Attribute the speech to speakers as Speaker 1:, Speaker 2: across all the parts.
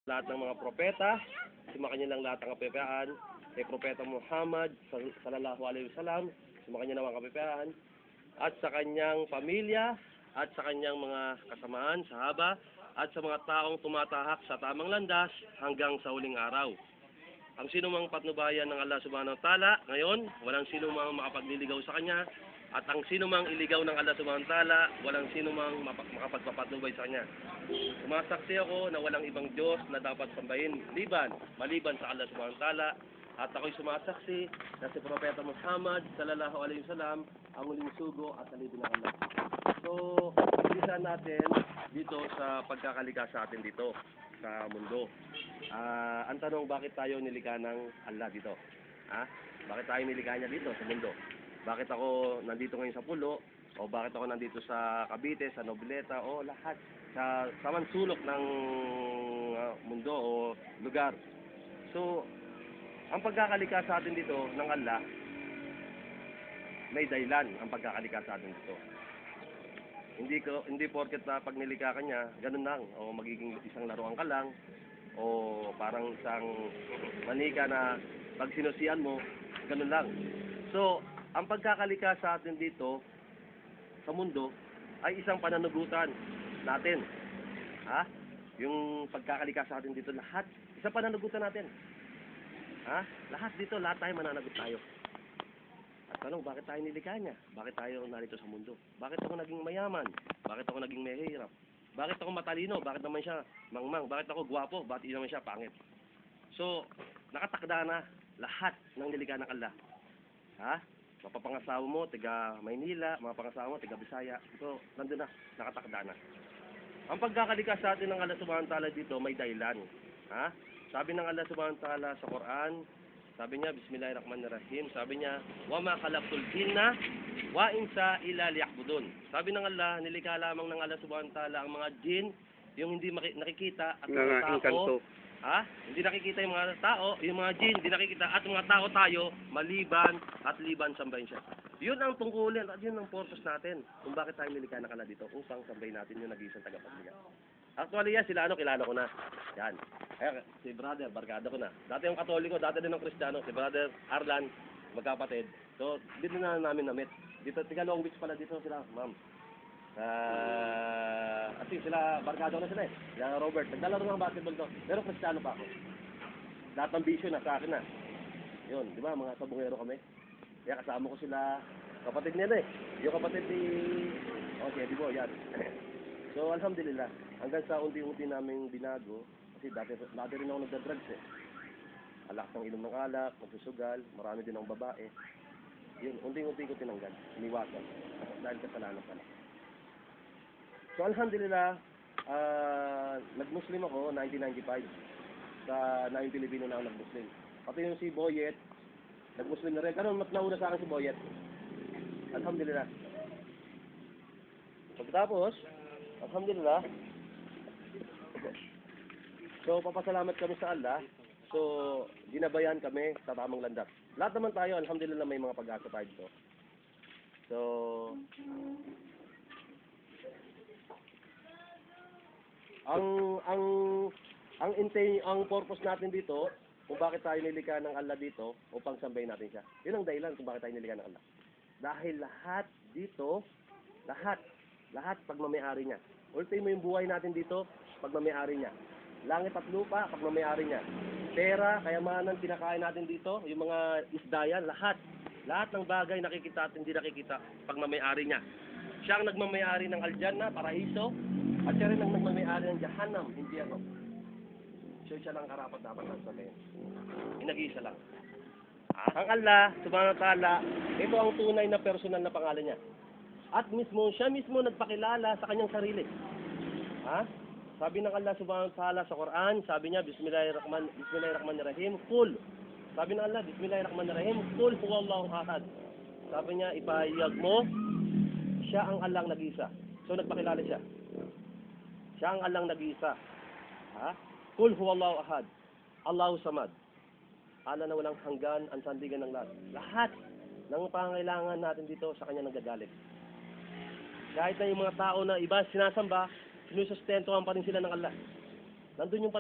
Speaker 1: lahat ng mga propeta, sumakanya lang lahat ng kapayapaan, kay Propeta Muhammad sallallahu alaihi wasallam, sumakanya ng mga kapayapaan, at sa kanyang pamilya, at sa kanyang mga kasamaan, sahaba, at sa mga taong tumatahak sa tamang landas hanggang sa huling araw. Ang sinumang patnubayan ng Allah subhanahu wa ta'ala, ngayon, walang sinumang makapagliligaw sa kanya, at ang sinumang iligaw ng Allah subhanahu wa ta'ala, walang sinumang makapagpapatnubay sa kanya. Sumasaksi ako na walang ibang Diyos na dapat sambahin maliban sa Allah subhanahu wa ta'ala, at ako'y sumasaksi na si Propeta Muhammad sallallahu alaihi wasallam ang huling sugo at alipin ng Allah. So, umpisa natin dito sa pagkakalikha sa atin dito sa mundo. Ang tanong, bakit tayo nilikha ng Allah dito? Bakit tayo nilikha niya dito sa mundo? Bakit ako nandito ngayon sa Pulo? O bakit ako nandito sa Cavite, sa Nobleta, o lahat sa mansulok ng mundo o lugar? So, ang pagkakalikha sa atin dito ng Allah, may dahilan ang pagkakalikha sa atin dito. Hindi porket na pag nilikha ka niya, ganun lang, o magiging isang laruan ka lang, o parang isang manika na pag sinusian mo, ganun lang. So, ang pagkakalikha sa atin dito sa mundo ay isang pananagutan natin. Yung pagkakalikha sa atin dito, lahat isang pananagutan natin. Lahat dito, lahat tayo mananagot tayo. At tanong, bakit tayo nilikha niya? Bakit tayo narito sa mundo? Bakit ako naging mayaman? Bakit ako naging mahirap? Bakit ako matalino? Bakit naman siya mangmang? Bakit ako gwapo? Bakit naman siya pangit? So, nakatakda na lahat ng nilikha ng Allah. Mapapangasawa mo, tiga Maynila, mapapangasawa mo, tiga Bisaya. So, nandun na, nakatakda na. Ang pagkakalikha sa atin ng Allah subhanahu wa ta'ala dito, may dahilan. Sabi ng Allah subhanahu wa ta'ala sa Quran, sabi niya, Bismillahirrahmanirrahim, sabi niya, wa ma khalaqtul jinna wa insa illa liya'budun. Sabi ng Allah, nilikha lamang ng Allah subhanahu wa ta'ala ang mga jin, yung hindi nakikita at mga tao. Hindi nakikita yung mga tao, yung mga jin, hindi nakikita, at mga tao tayo, maliban at liban sambahin siya. Yun ang tungkulin, at yun ang purpose natin, kung bakit tayo nilikha ng Allah dito, upang sambahin natin yung nag-iisang tagapaglikha. Actually, sila kilala ko na. Yan. Si brother, barkada ko na. Dati yung Katoliko, dati din ng Kristiyano, si brother Arlan, magkapatid. So, dito na namin na-meet. Dito, tiga Long Beach pala dito sila, ma'am. Sila, barkada ko na sila eh. Sila Robert, naglalaro ng basketball to. Pero Kristiyano pa ako. Lahat ng bisyo na sa akin na. Yun, di ba, mga sabungero kami. Kaya kasama ko sila, kapatid niya eh. Yung kapatid ni... Okay, di ba, yan. So, alhamdulillah, hanggang sa unti-unti namin binago, kasi dati rin ako nagda-drugs eh. Alak ng inom ng alak, magsusugal, marami din ang babae. Yun, unti-unti ko tinanggal, iniwasan, dahil kasalanan pala. So, alhamdulillah, nag-Muslim ako 1995, na yung Pilipino na ako nag-Muslim. Pati yung si Boyet, nag-Muslim na rin. Pero mas nauna sa akin si Boyet. Alhamdulillah. Pagkatapos, alhamdulillah. So, papasalamat kami sa Allah. So, ginabayan kami sa tamang landas. Lahat naman tayo, alhamdulillah, may mga pag-asa tayo dito. So, ang purpose natin dito, kung bakit tayo nilikha ng Allah dito, upang sambahin natin siya. Yun ang dahilan kung bakit tayo nilikha ng Allah. Dahil lahat dito, lahat pagmamayari niya. Ultimo yung buhay natin dito, pagmamayari niya. Langit at lupa, pagmamayari niya. Pera, kayamanan, kinakain natin dito, yung mga isda yan, lahat ng bagay nakikita at hindi nakikita, pagmamayari niya. Siya ang nagmamayari ng Al-Jannah, paraiso, at siya rin ang nagmamayari ng Jahannam, impyerno. So siya lang karapat dapat ng sabihin. Nag-iisa lang. Ang Allah, subhanahu wa ta'ala, ito ang tunay na personal na pangalan niya. At siya mismo nagpakilala sa kanyang sarili. Sabi ng Allah subhanahu wa ta'ala sa Quran, sabi niya, Bismillahirrahmanirrahim, Qul. Sabi ng Allah, Bismillahirrahmanirrahim, Qul huwallahu ahad. Sabi niya, ipahayag mo, siya ang Allah nag-isa. So nagpakilala siya. Siya ang Allah nag-isa. Qul huwallahu ahad. Allahu samad. Allah na walang hanggan, ang sandigan ng lahat. Lahat ng pangangailangan natin dito sa kanya nagagalit. Kahit na yung mga tao na iba sinasamba, sinusustentuhan pa rin sila ng Allah. Nandun yung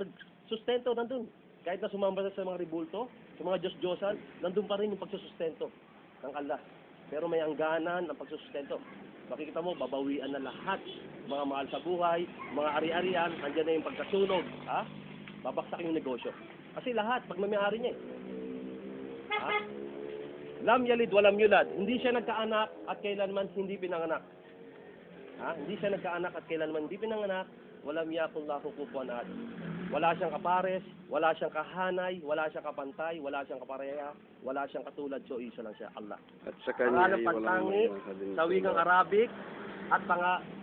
Speaker 1: sustento nandun. Kahit na sumamba sa mga ribulto, sa mga Diyos-Diyosan, nandun pa rin yung pagsusustento ng Allah. Pero may hangganan ng pagsusustento. Makikita mo, babawian na lahat. Mga mahal sa buhay, mga ari-arian, andyan na yung pagkasunog. Ha? Babaksak yung negosyo. Kasi lahat, pag may-ari niya eh. Ha? Lam yalid walam yulad. Hindi siya nagkaanak at kailanman hindi pinanganak. Ha? Hindi siya nagkaanak at kailanman hindi pinanganak. Walam yakullahu kufuwan ahad. Wala siyang kapares, wala siyang kahanay, wala siyang kapantay, wala siyang kapareha, wala siyang katulad. So, isa lang siya, Allah.
Speaker 2: At sa kanya
Speaker 1: Pangalang
Speaker 2: ay walang
Speaker 1: pantangi
Speaker 2: maiwasaling
Speaker 1: sa wikang Arabic at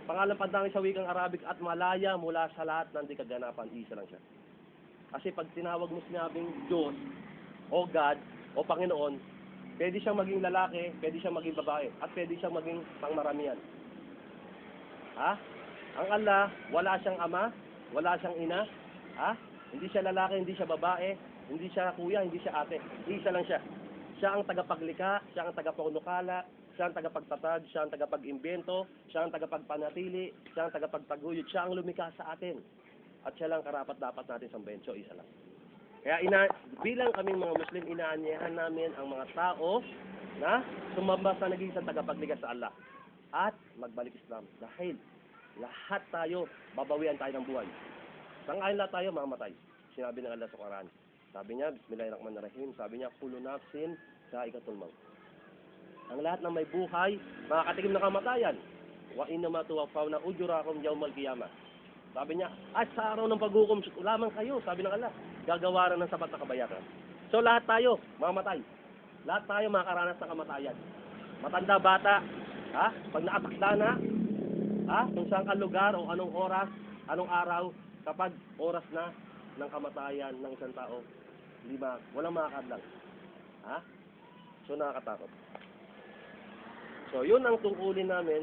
Speaker 1: pangalang pantangi sa wikang Arabic at malaya mula sa lahat ng di kaganapan. Isa lang siya. Kasi pag tinawag mo sinabing Diyos o God o Panginoon, pwede siyang maging lalaki, pwede siyang maging babae, at pwede siyang maging pangmaramihan. Ha? Ang Allah, wala siyang ama, wala siyang ina, ha? Hindi siya lalaki, hindi siya babae, hindi siya kuya, hindi siya ate. Isa lang siya. Siya ang tagapaglikha, siya ang tagapagnukala, siya ang tagapagtatag, siya ang tagapag-imbento, siya ang tagapagpanatili, siya ang tagapagtaguyod, siya ang lumikha sa atin. At siya lang karapat-dapat natin sambahin. So, isa lang. Kaya bilang kaming mga Muslim, inaanyayahan namin ang mga tao na sumamba sa naging isang tagapaglikha sa Allah at magbalik Islam. Dahil lahat tayo, babawian tayo ng buhay. Sang-ayon lahat tayo, mamatay. Sinabi ng Allah sa Quran. Sabi niya, Bismillahirrahmanirrahim, sabi niya, kullu nafsin sa'iqatul maut. Ang lahat ng may buhay, makakatikim ng kamatayan. Wa innama tuwaffawna ujurakum yawmal qiyamah. Sabi niya, at sa araw ng paghukom lamang kayo, sabi ng Allah, gagawaran ng sapat na kabayaran. So lahat tayo, mamatay. Lahat tayo makakaranas ng kamatayan. Matanda, bata, ha? Pag nakatakda na, ha? Kung saan ka lugar o anong oras, anong araw, kapag oras na ng kamatayan ng isang tao, walang makakadlang. Ha? So nakakatakot. So yun ang tungkulin namin